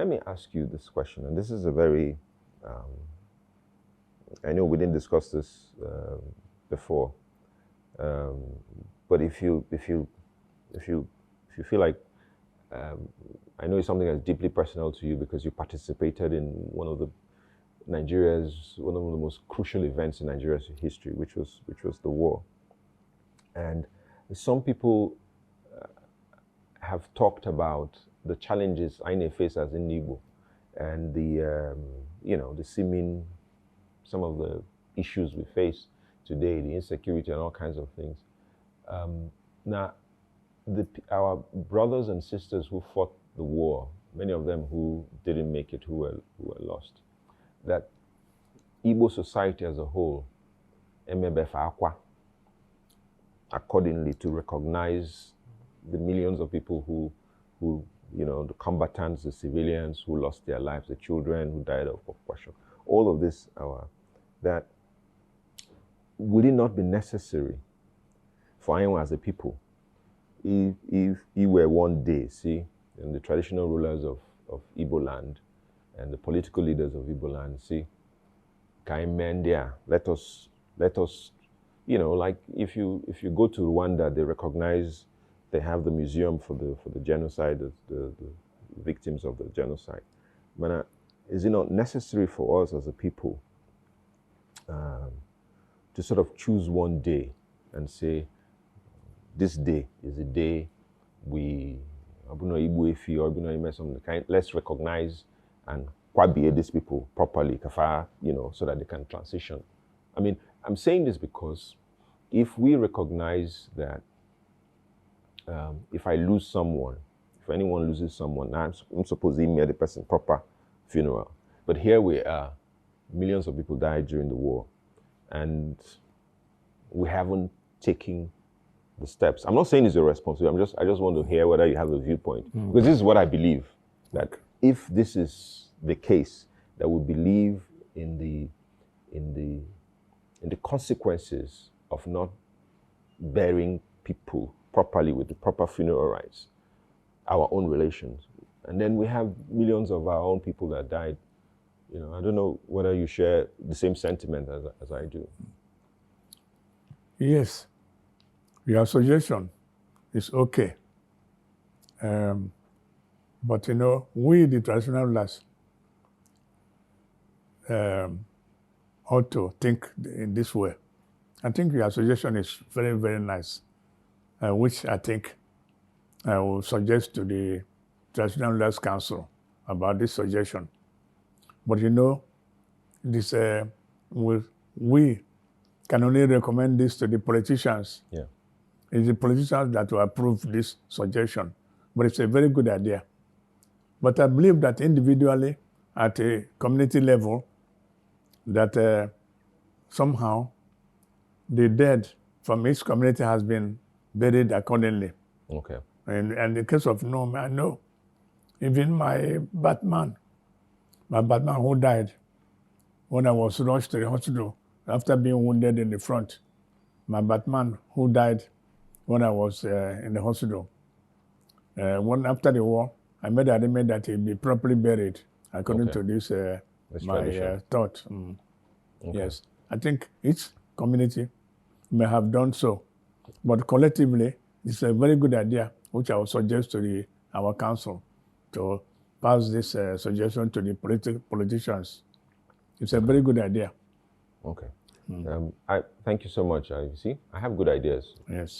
Let me ask you this question, and this is a very, I know we didn't discuss this before, um, but if you feel like, I know it's something that's deeply personal to you because you participated in one of the most crucial events in Nigeria's history, which was the war. And some people have talked about the challenges I face as an Igbo, and the seeming, some of the issues we face today, the insecurity and all kinds of things. Now, our brothers and sisters who fought the war, many of them who didn't make it, who were lost, that Igbo society as a whole, accordingly, to recognize the millions of people who the combatants, the civilians who lost their lives, the children who died of oppression, all of this, that would it not be necessary for anyone as a people, if he were one day, and the traditional rulers of Igbo land and the political leaders of Igbo land, let us, like if you go to Rwanda, they recognize, they have the museum for the genocide, the victims of the genocide. But is it not necessary for us as a people to sort of choose one day and say, this day is a day let's recognize and kwabie these people properly, so that they can transition. I mean, I'm saying this because if we recognize that if I lose someone, if anyone loses someone, I'm supposed to email the person proper funeral. But here we are, millions of people died during the war, and we haven't taken the steps. I'm not saying it's irresponsible. I just want to hear whether you have a viewpoint, because this is what I believe, that if this is the case, that we believe in the consequences of not burying people properly with the proper funeral rites, our own relations. And then we have millions of our own people that died. I don't know whether you share the same sentiment as I do. Yes, your suggestion is okay. But we, the traditional rulers, ought to think in this way. I think your suggestion is very, very nice, which I think I will suggest to the Traditional Rulers Council about this suggestion. But this we can only recommend this to the politicians. Yeah. It's the politicians that will approve this suggestion. But it's a very good idea. But I believe that individually, at a community level, that somehow the dead from each community has been buried accordingly. Okay. And in the case of Nome, I know even my Batman who died when I was rushed to the hospital after being wounded in the front. My Batman who died when I was in the hospital. After the war, I made an arrangement that he'd be properly buried according to this my thought. Okay. Yes, I think each community may have done so, but collectively, it's a very good idea, which I would suggest to our council to pass this suggestion to the politicians. It's a very good idea. Okay. I thank you so much. I have good ideas. Yes.